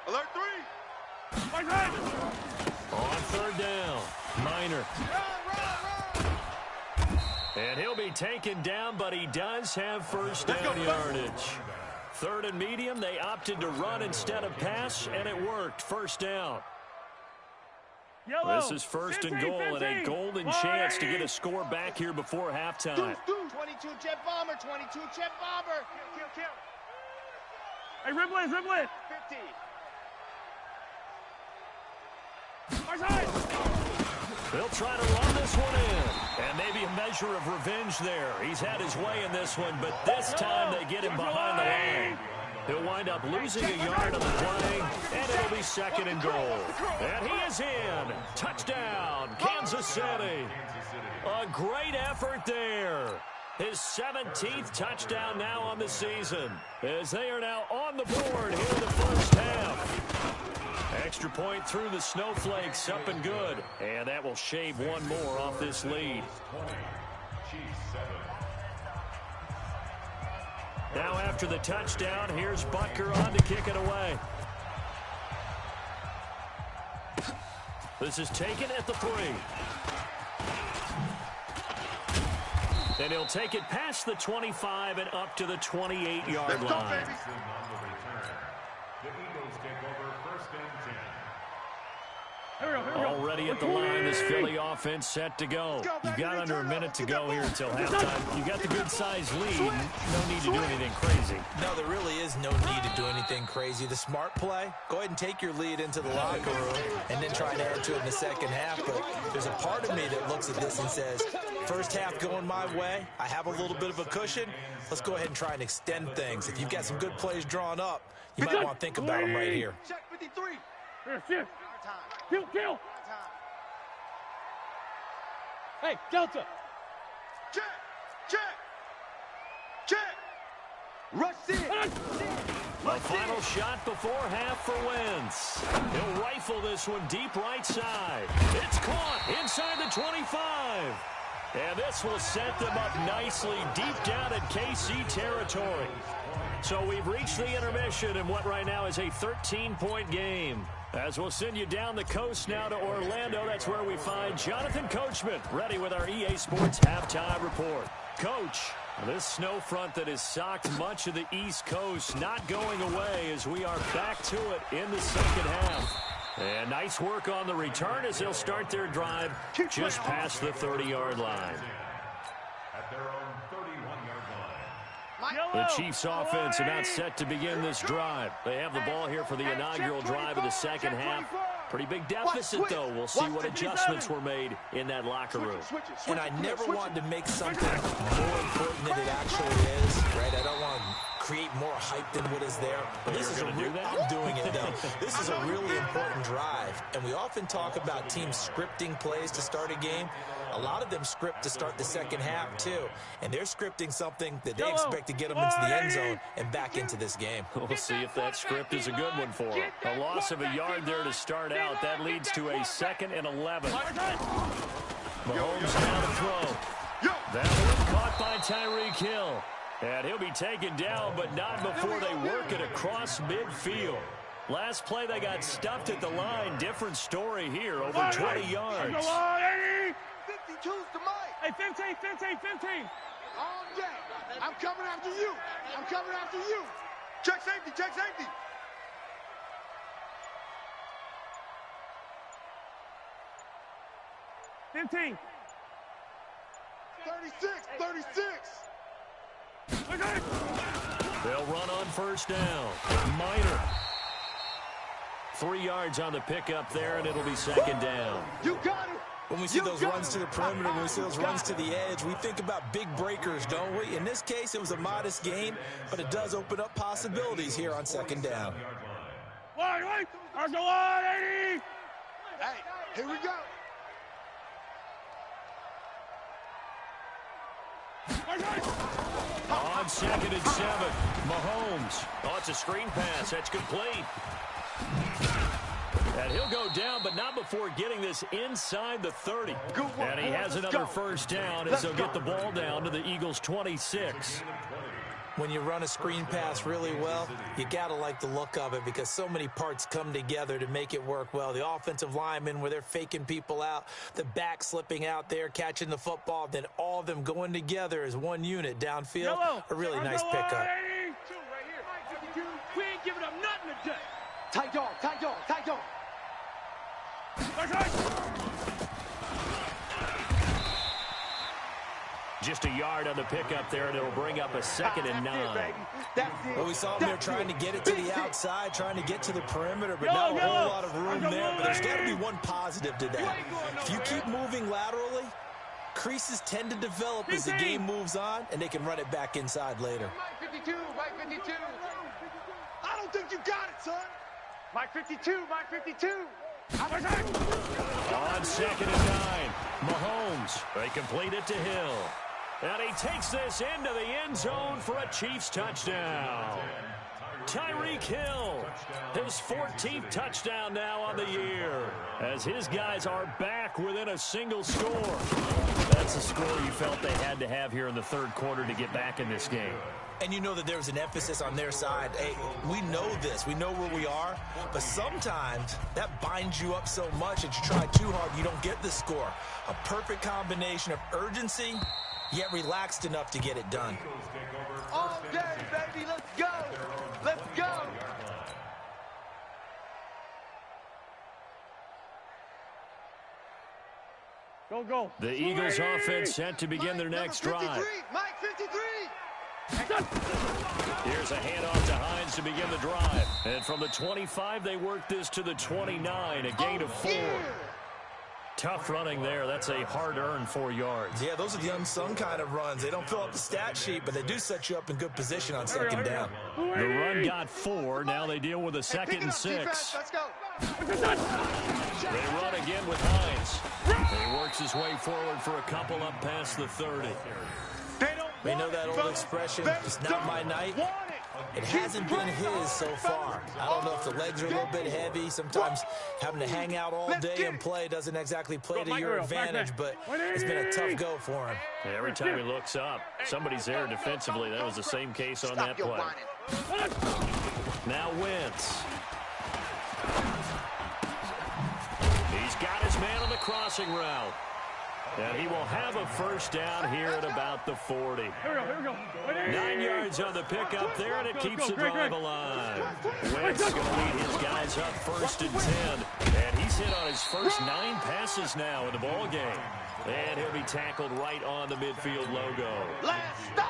Alert 3. On third down, Minor. And he'll be taken down, but he does have first down yardage. Third and medium, they opted to run instead of pass, and it worked. First down. This is first and goal, and a golden chance to get a score back here before halftime. 22 jet bomber, 22 jet bomber. Kill. Hey, dribble it. 50. They'll try to run this one in, and maybe a measure of revenge there. He's had his way in this one, but this time they get him behind the line. He'll wind up losing a yard on the play, and it'll be second and goal. And he is in. Touchdown, Kansas City. A great effort there. His 17th touchdown now on the season, as they are now on the board here in the first half. Extra point through the snowflakes, up and good. And that will shave one more off this lead. Now after the touchdown, here's Butker on to kick it away. This is taken at the 3. And he'll take it past the 25 and up to the 28-yard line. Already at the line, this Philly offense set to go. You've got under a minute to go here until halftime. You've got the good-sized lead. No need to do anything crazy. No, there really is no need to do anything crazy. The smart play, go ahead and take your lead into the locker room and then try and add to it in the second half. But there's a part of me that looks at this and says, first half going my way, I have a little bit of a cushion. Let's go ahead and try and extend things. If you've got some good plays drawn up, you might want to think about them right here. Check 53. Kill. Hey, Delta. Check. Rush in. A final shot before half for Wentz. He'll rifle this one deep right side. It's caught inside the 25. And this will set them up nicely deep down in KC territory. So we've reached the intermission in what right now is a 13-point game. As we'll send you down the coast now to Orlando, that's where we find Jonathan Coachman, ready with our EA Sports halftime report. Coach, this snow front that has socked much of the East Coast not going away as we are back to it in the second half. And nice work on the return as they'll start their drive just past the 30-yard line. At their own 31-yard line. The Chiefs offense about set to begin this drive. They have the ball here for the inaugural drive of the second half. Pretty big deficit, though. We'll see what adjustments were made in that locker room. And I never wanted to make something more important than it actually is, right? I don't want to create more hype than what is there. But this is I'm doing it, though. This is a really important drive. And we often talk about teams scripting plays to start a game. A lot of them script to start the second half, too. And they're scripting something that they expect to get them into the end zone and back into this game. We'll see if that script is a good one for them. A loss of a yard there to start out. That leads to a 2nd and 11. Mahomes now to throw. That one caught by Tyreek Hill. And he'll be taken down, but not before they work it across midfield. Last play, they got stuffed at the line. Different story here, over 20 yards. 52's the mic. Hey, 15. All day. I'm coming after you. Check safety. 15. 36. They'll run on first down. Minor. 3 yards on the pickup there, and it'll be second down. You got it. When we see those runs to the perimeter, when we see those runs to the edge, we think about big breakers, don't we? In this case, it was a modest game, but it does open up possibilities here on second down. Wait. Hey, here we go. On 2nd and 7, Mahomes. Oh, it's a screen pass. That's complete. And he'll go down, but not before getting this inside the 30. And he has another first down as they'll get the ball down to the Eagles' 26. When you run a screen pass really well, you got to like the look of it because so many parts come together to make it work well. The offensive linemen, where they're faking people out, the back slipping out there, catching the football, then all of them going together as one unit downfield. A really nice pickup. We ain't giving up nothing today. Tight dog, tight dog, tight dog. Just a yard on the pickup there, and it'll bring up a 2nd and 9. Well, we saw him there trying to get it to the outside, trying to get to the perimeter, but not a whole lot of room there. But there's got to be one positive to that. If you keep moving laterally, creases tend to develop as the game moves on, and they can run it back inside later. Mike 52, Mike 52. I don't think you got it, son. Mike 52, Mike 52. On 2nd and 9, Mahomes. They complete it to Hill. And he takes this into the end zone for a Chiefs touchdown. Tyreek Hill, his 14th touchdown now on the year, as his guys are back within a single score. That's a score you felt they had to have here in the 3rd quarter to get back in this game. And you know that there was an emphasis on their side. Hey, we know this. We know where we are. But sometimes that binds you up so much that you try too hard, you don't get the score. A perfect combination of urgency, yet relaxed enough to get it done. All day, baby. Let's go. Let's go. Go. The Eagles offense set to begin their next drive. Mike 53. Here's a handoff to Hines to begin the drive. And from the 25, they work this to the 29, a gain of 4. Tough running there. That's a hard-earned 4 yards. Yeah, those are the unsung kind of runs. They don't fill up the stat sheet, but they do set you up in good position on 2nd down. The run got 4. Now they deal with a 2nd and 6. Let's go. They run again with Hines. He works his way forward for a couple up past the 30. We know that old expression, it's not my night. It hasn't been his so far. I don't know if the legs are a little bit heavy. Sometimes having to hang out all day and play doesn't exactly play to your advantage, but it's been a tough go for him. Every time he looks up, somebody's there defensively. That was the same case on that play. Now Wentz. He's got his man on the crossing route. And he will have a 1st down here at about the 40. Here we go. 9 yards on the pickup there, and it keeps the drive alive. Wentz going to lead his guys up 1st and 10. And he's hit on his first 9 passes now in the ball game. And he'll be tackled right on the midfield logo.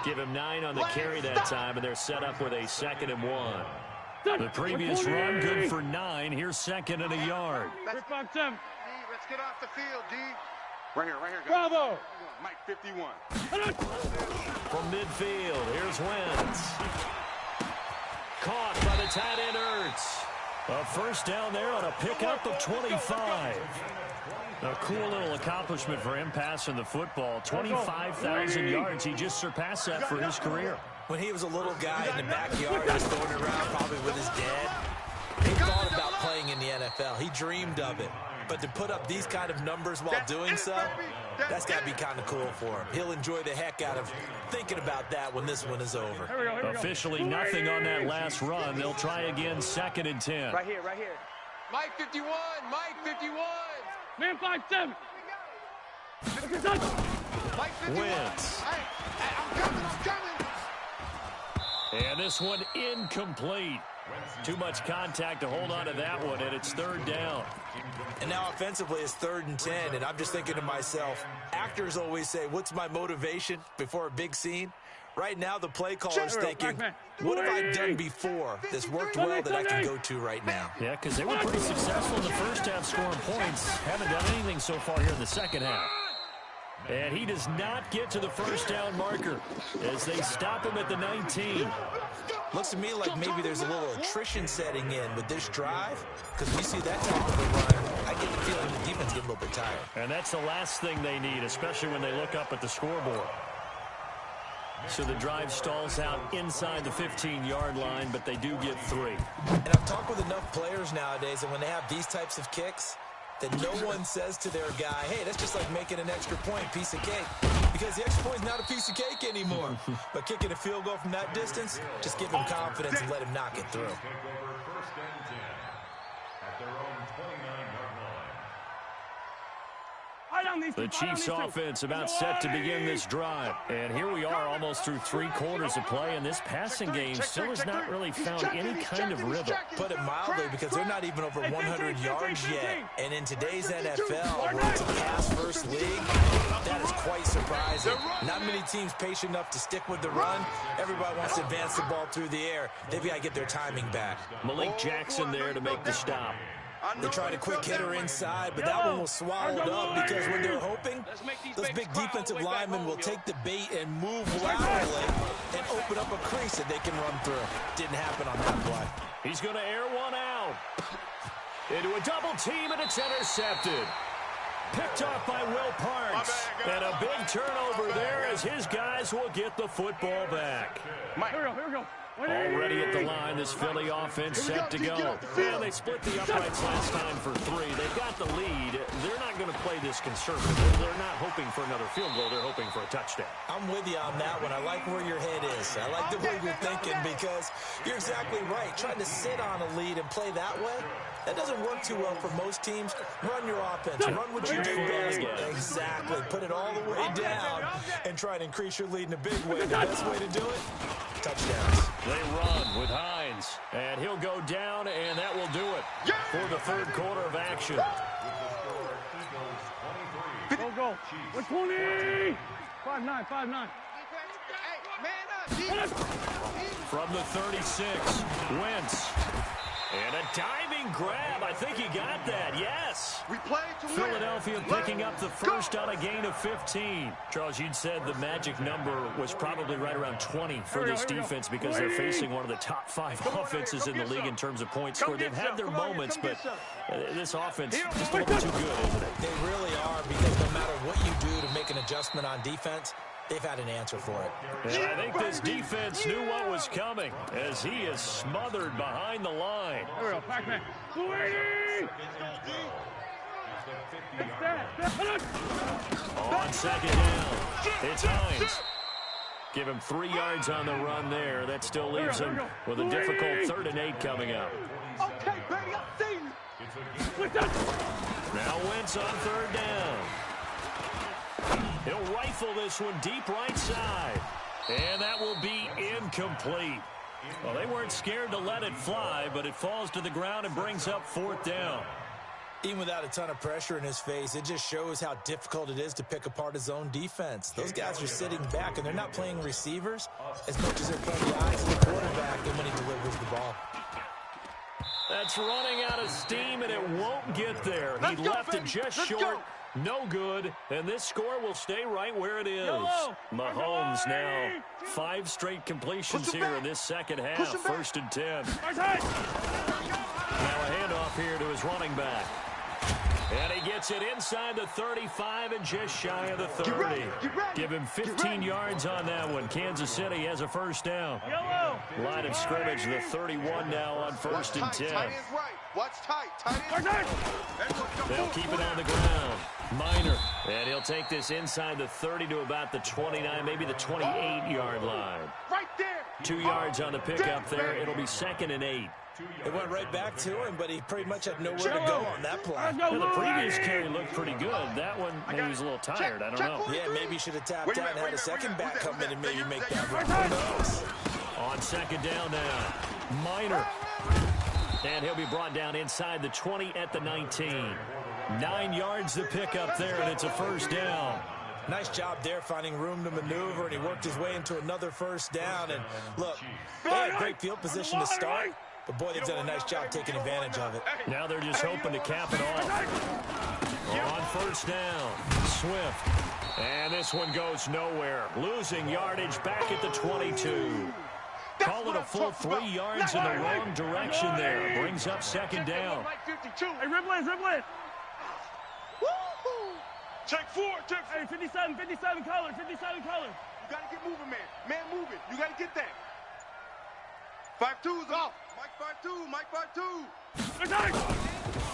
Give him 9 on the carry that time, and they're set up with a 2nd and 1. The previous run good for 9. Here's 2nd and a yard. Let's get off the field, D. Right here, guys. Bravo. Mike 51. From midfield, here's Wentz. Caught by the tight end Ertz. A 1st down there on a pickup of 25. A cool little accomplishment for him passing the football. 25,000 yards. He just surpassed that for his career. When he was a little guy in the backyard just throwing it around probably with his dad, he thought about playing in the NFL. He dreamed of it. But to put up these kind of numbers while doing so, that's got to be kind of cool for him. He'll enjoy the heck out of thinking about that when this one is over. Here we go. Officially nothing on that last run. They'll try again 2nd and 10. Right here. Mike 51. Mike 51. Man 5-7. Mike 51. Wentz. I'm coming. And this one incomplete. Too much contact to hold on to that one, and it's 3rd down. And now offensively it's 3rd and 10, and I'm just thinking to myself, actors always say, what's my motivation before a big scene? Right now the play caller's thinking, what have I done before that's worked well that I can go to right now? Yeah, because they were pretty successful in the 1st half scoring points. Haven't done anything so far here in the 2nd half. And he does not get to the 1st down marker as they stop him at the 19. Looks to me like maybe there's a little attrition setting in with this drive, because we see that type of a run. I get the feeling the defense get a little bit tired. And that's the last thing they need, especially when they look up at the scoreboard. So the drive stalls out inside the 15-yard line, but they do get 3. And I've talked with enough players nowadays, and when they have these types of kicks, that no one says to their guy, hey, that's just like making an extra point, piece of cake. Because the extra point is not a piece of cake anymore. But kicking a field goal from that distance, just give him confidence and let him knock it through. The Chiefs offense about set to begin this drive. And here we are almost through 3 quarters of play, and this passing game still has not really found any kind of rhythm. Put it mildly, because they're not even over 100 yards yet. And in today's NFL, where it's a pass-first league, that is quite surprising. Not many teams patient enough to stick with the run. Everybody wants to advance the ball through the air. They've got to get their timing back. Malik Jackson there to make the stop. They tried a quick hitter inside, but that one was swallowed up because when they're hoping, those big defensive linemen will take the bait and move laterally and open up a crease that they can run through. Didn't happen on that play. He's going to air one out. Into a double team, and it's intercepted. Picked off by Will Parks. And a big turnover there as his guys will get the football back. Here we go. Already at the line, this Philly offense set to go. And they split the uprights last time for 3. They've got the lead. They're not going to play this conservative. They're not hoping for another field goal. They're hoping for a touchdown. I'm with you on that one. I like where your head is. I like the way you're thinking, because you're exactly right. Trying to sit on a lead and play that way, that doesn't work too well for most teams. Run your offense. Run what you do best. Exactly. Put it all the way down and try and increase your lead in a big way. The best way to do it, touchdowns. They run with Hines, and he'll go down, and that will do it for the 3rd quarter of action. Go. 120. 5-9. From the 36, Wentz. And a diving grab. I think he got that. Yes. We play to win. Philadelphia picking up the first on a gain of 15. Charles, you'd said the magic number was probably right around 20 for this defense because they're facing one of the top 5 offenses in the league in terms of points scored. They've had their moments, but this offense is just a little too good, isn't it? They really are, because no matter what you do to make an adjustment on defense, they've had an answer for it. And I think this defense knew what was coming as he is smothered behind the line. Here we go, Pac-Man. 280! On second down, it's Hines. Give him 3 yards on the run there. That still leaves him with a difficult 3rd and 8 coming up. Okay, baby, I see you. Now Wentz on 3rd down. He'll rifle this one deep right side. And that will be incomplete. Well, they weren't scared to let it fly, but it falls to the ground and brings up 4th down. Even without a ton of pressure in his face, it just shows how difficult it is to pick apart his own defense. Those guys are sitting back, and they're not playing receivers as much as they're playing the eyes of the quarterback and when he delivers the ball. That's running out of steam, and it won't get there. He left it just short. No good, and this score will stay right where it is. Mahomes now 5 straight completions here in this second half. 1st and 10. Now a handoff here to his running back. And he gets it inside the 35 and just shy of the 30. Give him 15 yards on that one. Kansas City has a 1st down. Line of scrimmage, the 31 now on 1st and 10. Watch tight. They'll keep it on the ground. Minor. And he'll take this inside the 30 to about the 29, maybe the 28-yard line. Right there. 2 yards on the pickup there. It'll be 2nd and 8. It went right back to him, but he pretty much had nowhere to go on that play. Well, the previous carry looked pretty good. That one, maybe he was a little tired. I don't know. Yeah, maybe he should have tapped out and had a second back come in and maybe make that run. Who knows? On 2nd down now. Minor. And he'll be brought down inside the 20 at the 19. 9 yards to pick up there, and it's a 1st down. Nice job there finding room to maneuver, and he worked his way into another 1st down. And look, they had great field position to start, but boy, they've done a nice job taking advantage of it. Now they're just hoping to cap it off. On 1st down, Swift. And this one goes nowhere. Losing yardage back at the 22. Call it a full 3 yards in the wrong direction there. Brings up 2nd down. Hey, Ripley. Check 4. Hey, 57 color. You got to get moving, man. Man moving. You got to get that. 5-2's off. Mike 5-2.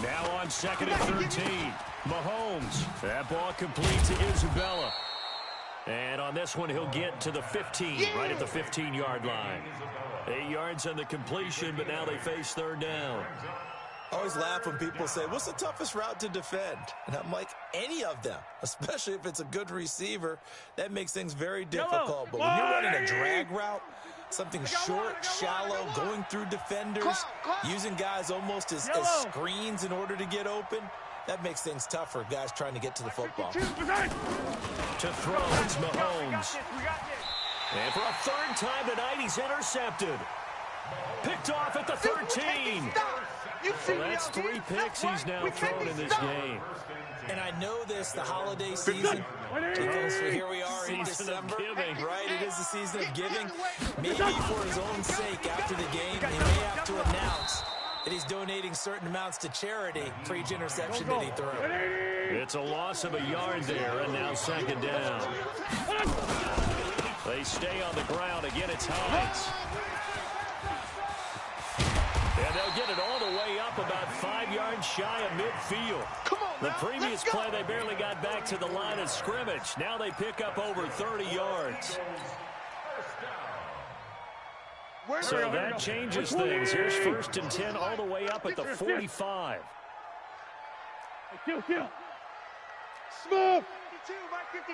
Now on 2nd and 13. Mahomes. That ball complete to Isabella. And on this one, he'll get to the 15, right at the 15-yard line. 8 yards on the completion, but now they face 3rd down. I always laugh when people say, what's the toughest route to defend? And I'm like, any of them, especially if it's a good receiver. That makes things very difficult. But when you're running a drag route, something short, shallow, going through defenders, using guys almost as screens in order to get open, that makes things tough for guys trying to get to the football. To throw, it's Mahomes. And for a 3rd time tonight, he's intercepted. Picked off at the 13. So that's 3 picks he's now thrown in this game. And I know this, the holiday season, because here we are in December, right? It is the season of giving. Maybe for his own sake, after the game, he may have to announce that he's donating certain amounts to charity for each interception that he threw. It's a loss of a yard there, and now 2nd down. They stay on the ground. Again, it's Hines. And they'll get it all the way up about 5 yards shy of midfield. The previous play, they barely got back to the line of scrimmage. Now they pick up over 30 yards. So that changes things. Here's 1st and 10 all the way up at the 45. Smooth.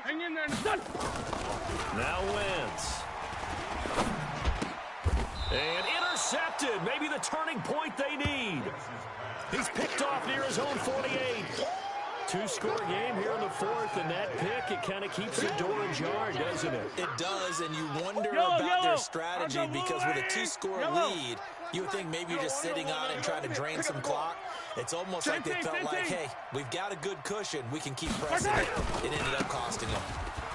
Hang in there. Now wins. And intercepted. Maybe the turning point they need. He's picked off near his own 48. 2-score game here in the 4th, and that pick, it kind of keeps the door ajar, doesn't it? It does, and you wonder about their strategy because with a 2-score lead, you would think maybe you're just sitting on it and trying to drain some clock. It's almost like they felt like, hey, we've got a good cushion. We can keep pressing it. It ended up costing them.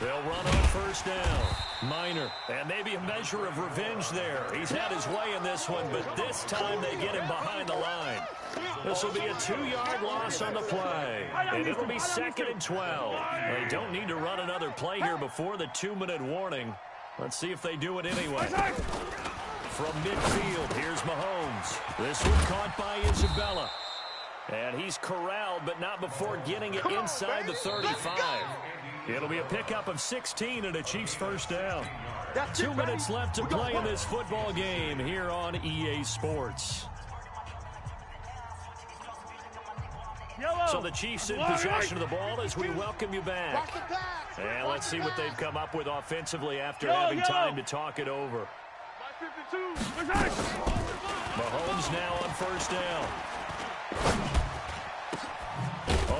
They'll run on 1st down. Minor. And maybe a measure of revenge there. He's had his way in this one, but this time they get him behind the line. This will be a 2-yard loss on the play. And it'll be 2nd and 12. They don't need to run another play here before the 2-minute warning. Let's see if they do it anyway. From midfield, here's Mahomes. This one caught by Isabella. And he's corralled, but not before getting it inside the 35. It'll be a pickup of 16 and a Chiefs 1st down. 2 minutes left to play in this football game here on EA Sports. So the Chiefs in possession of the ball as we welcome you back. And let's see what they've come up with offensively after having time to talk it over. Mahomes now on 1st down.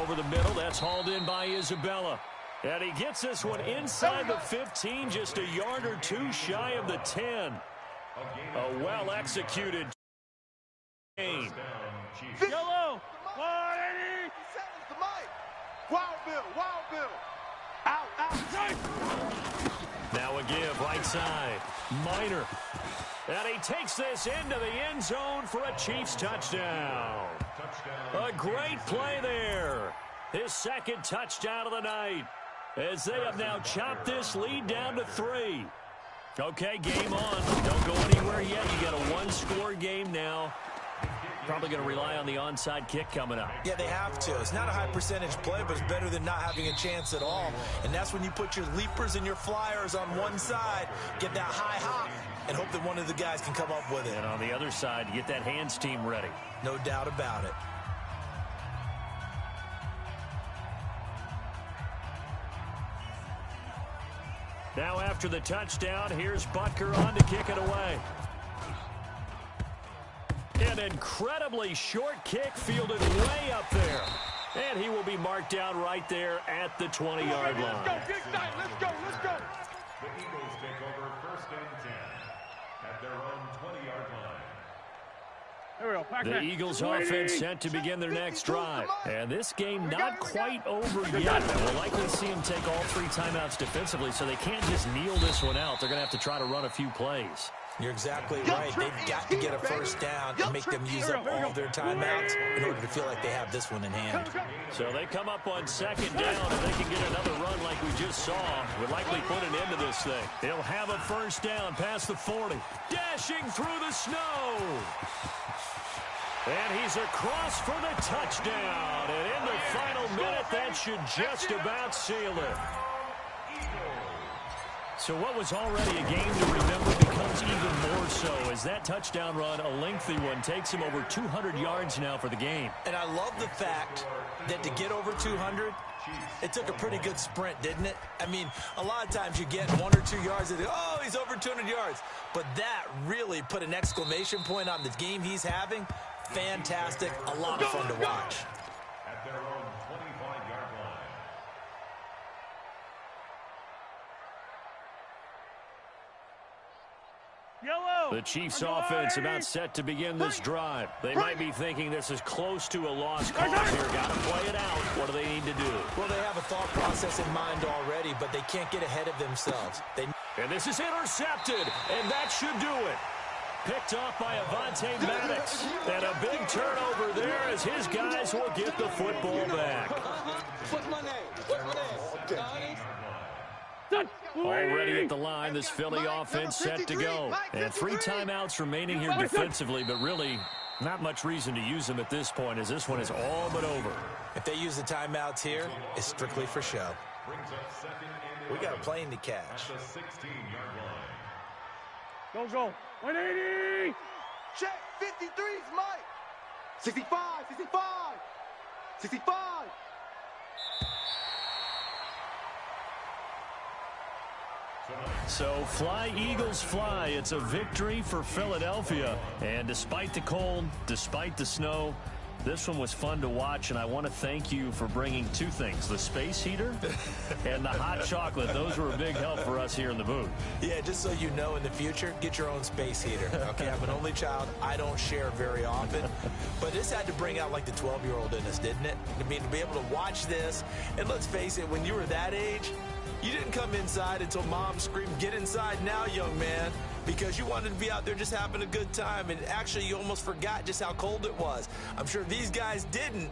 Over the middle, that's hauled in by Isabella. And he gets this one inside the 15, just a yard or 2 shy of the 10. A well-executed game. Yellow. Wild Bill. Out. Now a give, right side. Minor. And he takes this into the end zone for a Chiefs touchdown. A great play there. His 2nd touchdown of the night. As they have now chopped this lead down to 3. Okay, game on. Don't go anywhere yet. You got a 1-score game now. Probably going to rely on the onside kick coming up. Yeah, they have to. It's not a high percentage play, but it's better than not having a chance at all. And that's when you put your leapers and your flyers on one side, get that high hop, and hope that one of the guys can come up with it. And on the other side, get that hands team ready. No doubt about it. Now after the touchdown, here's Butker on to kick it away. An incredibly short kick fielded way up there. And he will be marked down right there at the 20-yard line. Let's go. The Eagles take over 1st and 10 at their own 20-yard line. There we go. The Eagles offense set to begin their next drive. And this game not quite over yet. We'll likely see them take all 3 timeouts defensively, so they can't just kneel this one out. They're going to have to try to run a few plays. You're exactly right. They've got to get a 1st down and make them use up all their timeouts in order to feel like they have this one in hand. So they come up on 2nd down. If they can get another run like we just saw, would likely put an end to this thing. They'll have a 1st down past the 40. Dashing through the snow. And he's across for the touchdown. And in the final minute, that should just about seal it. So what was already a game to remember becomes even more so as that touchdown run, a lengthy one, takes him over 200 yards now for the game. And I love the fact that to get over 200, it took a pretty good sprint, didn't it? I mean, a lot of times you get 1 or 2 yards and oh, he's over 200 yards. But that really put an exclamation point on the game he's having. Fantastic, a lot of fun to watch. At their own 25-yard line. Yellow. The Chiefs offense about set to begin this drive. They might be thinking this is close to a lost cause here. Got to play it out. What do they need to do? Well, they have a thought process in mind already, but they can't get ahead of themselves. And this is intercepted, and that should do it. Picked off by Avonte Maddox. And a big turnover there as his guys will get the football back. Already at the line, this Philly offense set to go. And 3 timeouts remaining here defensively, but really not much reason to use them at this point as this one is all but over. If they use the timeouts here, it's strictly for show. We got a plane to catch. Go. 180. Check. 53's Mike. 65. 65. So fly, Eagles, fly. It's a victory for Philadelphia. And despite the cold, despite the snow, this one was fun to watch, and I want to thank you for bringing 2 things, the space heater and the hot chocolate. Those were a big help for us here in the booth. Yeah, just so you know, in the future, get your own space heater. Okay, I'm an only child. I don't share very often. But this had to bring out, like, the 12-year-old in us, didn't it? I mean, to be able to watch this, and let's face it, when you were that age, you didn't come inside until Mom screamed, "Get inside now, young man," because you wanted to be out there just having a good time, and actually you almost forgot just how cold it was. I'm sure these guys didn't,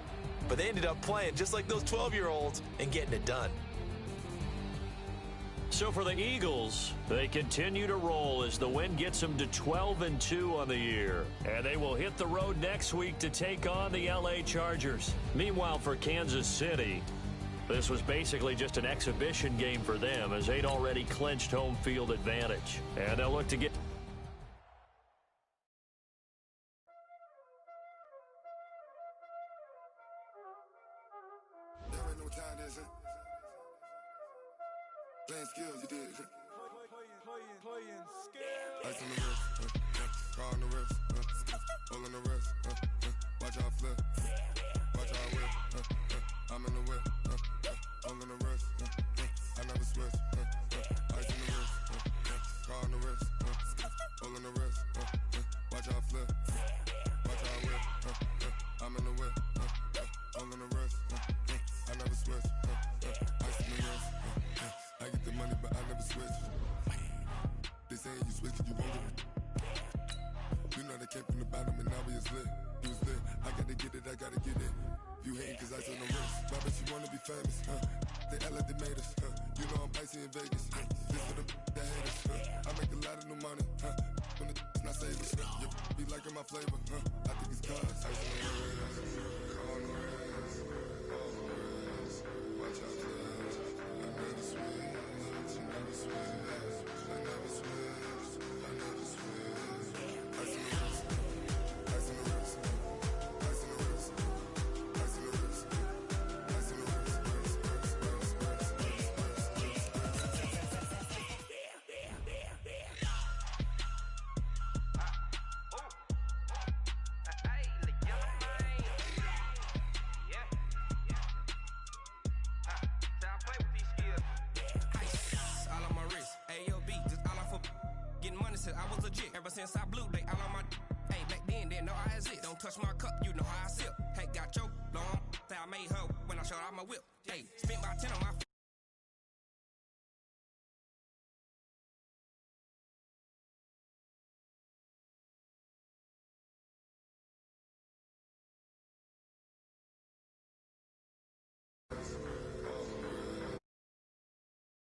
but they ended up playing just like those 12-year-olds and getting it done. So for the Eagles, they continue to roll as the win gets them to 12-2 on the year. And they will hit the road next week to take on the LA Chargers. Meanwhile, for Kansas City, this was basically just an exhibition game for them as they'd already clinched home field advantage. And they'll look to get... There ain't no time, is it? Playing skills, you did. Playing skills. Ice on the wrist, car on the wrist, hole on the wrist, watch out flip, watch out whip, I'm in the whip, hole in the wrist, I never switch, ice on the wrist, car on the wrist, hole in the wrist, watch out flip, watch out whip, I'm in the whip, hole in the wrist, I never switch, ice on the wrist, I get the money but I never switch. They saying you switch it, you won't get it. You know they came from the bottom and now we is lit. You was lit, I gotta get it, I gotta get it. You hating cause I on the wrist. Why bet you wanna be famous, They act like they made us, You know I'm icy in Vegas, This for the that hate us, I make a lot of new money, When the not savers, You be liking my flavor, I think it's cause ice on the wrist, on the wrist, on the wrist. Watch out for this, I never switch, I never switch. I was legit. Ever since I blew, they all on my hey, back then, didn't know I exist. Don't touch my cup, you know how I sip. Hey, got your long, say I made her when I showed out my whip. Hey, spent my 10 on my